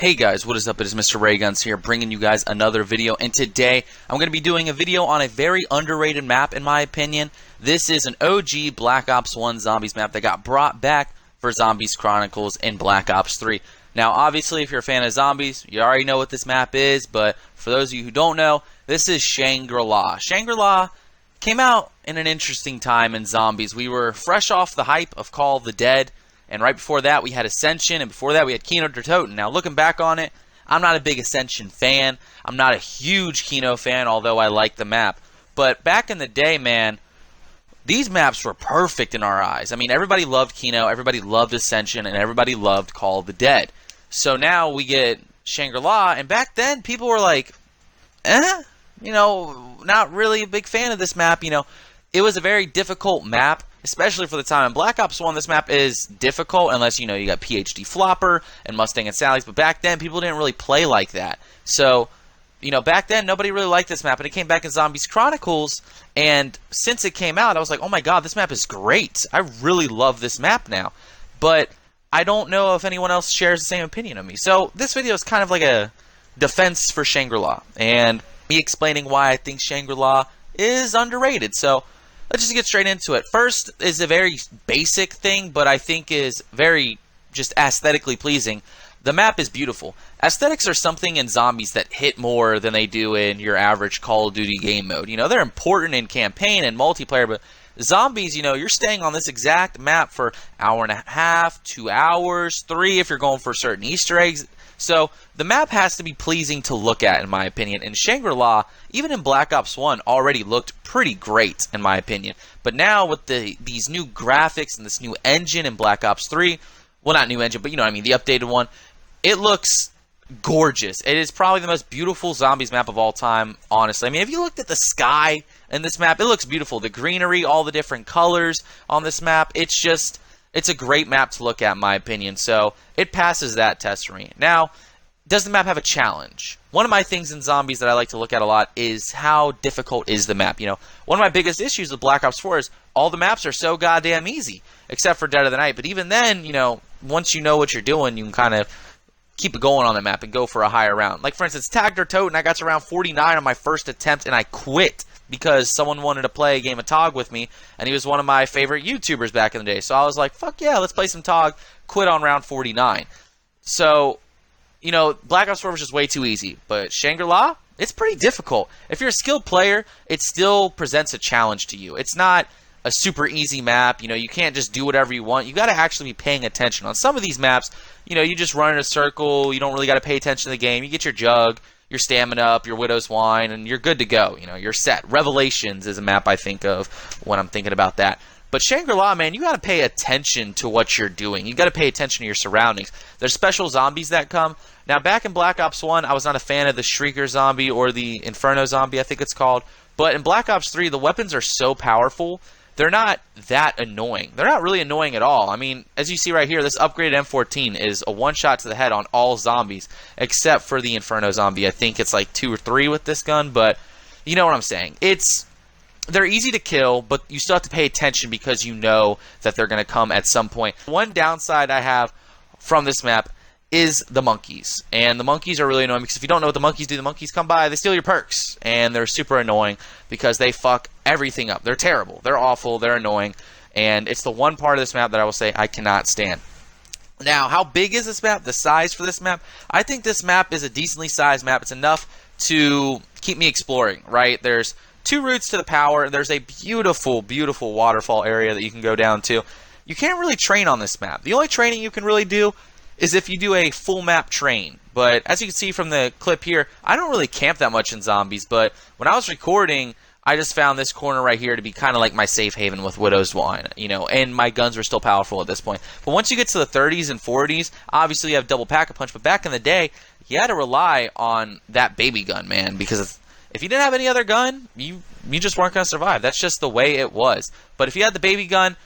Hey guys, what is up? It is Mr. Rayguns here, bringing you guys another video, and today I'm going to be doing a video on a very underrated map in my opinion. This is an OG Black Ops 1 Zombies map that got brought back for Zombies Chronicles in Black Ops 3. Now obviously if you're a fan of zombies, you already know what this map is, but for those of you who don't know, this is Shangri-La. Shangri-La came out in an interesting time in zombies. We were fresh off the hype of Call of the Dead. And right before that, we had Ascension, and before that, we had Kino der Toten. Now, looking back on it, I'm not a big Ascension fan. I'm not a huge Kino fan, although I like the map. But back in the day, man, these maps were perfect in our eyes. I mean, everybody loved Kino, everybody loved Ascension, and everybody loved Call of the Dead. So now we get Shangri-La, and back then, people were like, you know, not really a big fan of this map. You know, it was a very difficult map. Especially for the time. In Black Ops 1, this map is difficult unless, you know, you got PhD Flopper and Mustang and Sally's. But back then, people didn't really play like that. So, you know, back then, nobody really liked this map. And it came back in Zombies Chronicles. And since it came out, I was like, oh my god, this map is great. I really love this map now. But I don't know if anyone else shares the same opinion of me. So this video is kind of like a defense for Shangri-La. And me explaining why I think Shangri-La is underrated. So let's just get straight into it. First is a very basic thing, but I think is very just aesthetically pleasing. The map is beautiful. Aesthetics are something in zombies that hit more than they do in your average Call of Duty game mode. You know, they're important in campaign and multiplayer, but zombies, you know, you're staying on this exact map for an hour and a half, 2 hours, 3 if you're going for certain Easter eggs. So the map has to be pleasing to look at, in my opinion. And Shangri-La, even in Black Ops 1, already looked pretty great, in my opinion. But now with these new graphics and this new engine in Black Ops 3, well, not new engine, but you know what I mean, the updated one, it looks gorgeous. It is probably the most beautiful zombies map of all time, honestly. I mean, if you looked at the sky in this map, it looks beautiful. The greenery, all the different colors on this map, it's a great map to look at, in my opinion, so it passes that test for me. Now, does the map have a challenge? One of my things in zombies that I like to look at a lot is how difficult is the map. You know, one of my biggest issues with Black Ops 4 is all the maps are so goddamn easy, except for Dead of the Night. But even then, you know, once you know what you're doing, you can kind of keep it going on the map and go for a higher round. Like, for instance, Tag der Toten, I got to round 49 on my first attempt, and I quit because someone wanted to play a game of TOG with me, and he was one of my favorite YouTubers back in the day. So I was like, fuck yeah, let's play some TOG, quit on round 49. So, you know, Black Ops 4 was just way too easy. But Shangri-La, it's pretty difficult. If you're a skilled player, it still presents a challenge to you. It's not a super easy map. You know, you can't just do whatever you want. You got to actually be paying attention. On some of these maps, you know, you just run in a circle. You don't really got to pay attention to the game. You get your jug, your stamina up, your Widow's Wine, and you're good to go. You know, you're set. Revelations is a map I think of when I'm thinking about that. But Shangri-La, man, you got to pay attention to what you're doing. You got to pay attention to your surroundings. There's special zombies that come. Now, back in Black Ops 1, I was not a fan of the Shrieker zombie or the Inferno zombie, I think it's called. But in Black Ops 3, the weapons are so powerful, they're not that annoying. They're not really annoying at all. I mean, as you see right here, this upgraded M14 is a one-shot to the head on all zombies, except for the Inferno zombie. I think it's like 2 or 3 with this gun, but you know what I'm saying. They're easy to kill, but you still have to pay attention because you know that they're going to come at some point. One downside I have from this map is the monkeys. And the monkeys are really annoying because if you don't know what the monkeys do, the monkeys come by, they steal your perks. And they're super annoying because they fuck everything up. They're terrible. They're awful. They're annoying. And it's the one part of this map that I will say I cannot stand. Now, how big is this map? The size for this map? I think this map is a decently sized map. It's enough to keep me exploring, right? There's 2 routes to the power. There's a beautiful, beautiful waterfall area that you can go down to. You can't really train on this map. The only training you can really do is if you do a full map train. But as you can see from the clip here, I don't really camp that much in zombies, but when I was recording, I just found this corner right here to be kind of like my safe haven with Widow's Wine, you know, and my guns were still powerful at this point. But once you get to the 30s and 40s, obviously you have double pack-a-punch, but back in the day, you had to rely on that baby gun, man, because if you didn't have any other gun, you just weren't going to survive. That's just the way it was. But if you had the baby gun,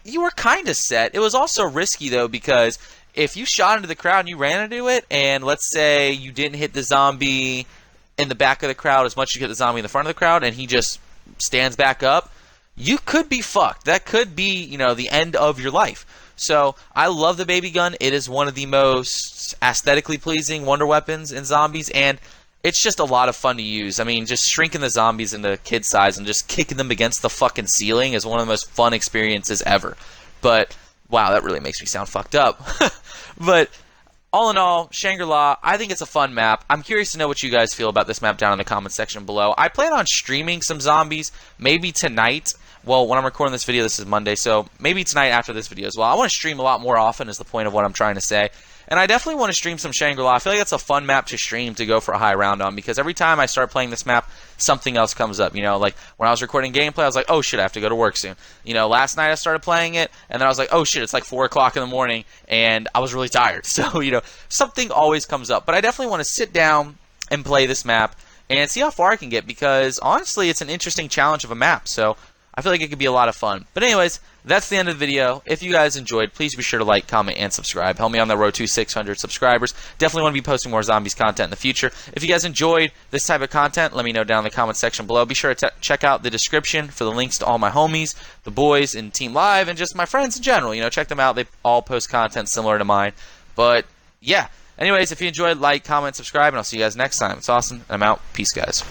you were kind of set. It was also risky, though, because if you shot into the crowd and you ran into it, and let's say you didn't hit the zombie in the back of the crowd as much as you hit the zombie in the front of the crowd, and he just stands back up, you could be fucked. That could be, you know, the end of your life. So I love the BB gun. It is one of the most aesthetically pleasing wonder weapons in zombies, and it's just a lot of fun to use. I mean, just shrinking the zombies into kid size and just kicking them against the fucking ceiling is one of the most fun experiences ever. But, wow, that really makes me sound fucked up. But, all in all, Shangri-La, I think it's a fun map. I'm curious to know what you guys feel about this map down in the comment section below. I plan on streaming some zombies, maybe tonight. Well, when I'm recording this video, this is Monday, so maybe tonight after this video as well. I want to stream a lot more often is the point of what I'm trying to say. And I definitely want to stream some Shangri-La. I feel like that's a fun map to stream to go for a high round on, because every time I start playing this map, something else comes up. You know, like when I was recording gameplay, I was like, oh shit, I have to go to work soon. You know, last night I started playing it, and then I was like, oh shit, it's like 4 o'clock in the morning, and I was really tired. So, you know, something always comes up. But I definitely want to sit down and play this map and see how far I can get, because honestly, it's an interesting challenge of a map. So I feel like it could be a lot of fun. But anyways, that's the end of the video. If you guys enjoyed, please be sure to like, comment, and subscribe. Help me on the road to 600 subscribers. Definitely want to be posting more zombies content in the future. If you guys enjoyed this type of content, let me know down in the comment section below. Be sure to check out the description for the links to all my homies, the boys in Team Live, and just my friends in general. You know, check them out. They all post content similar to mine. But, yeah. Anyways, if you enjoyed, like, comment, subscribe, and I'll see you guys next time. It's awesome, and I'm out. Peace, guys.